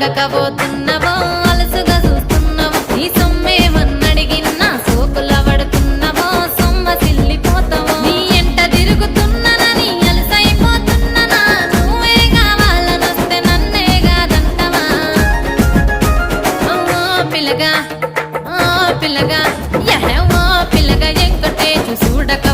అడగకపోతున్నవో అలసుగా చూస్తున్నావో నీ సొమ్మేమన్నడిగినా సోకుల పడుతున్నవో సొమ్మ సిల్లిపోతావో నీ ఎంట తిరుగుతున్ననని అలసైపోతున్ననా నువ్వే కావాలనొస్తే నన్నే కాదంటవా పిల్లగా పిల్లగా యహ పిల్లగా ఎంకటేచు చూడక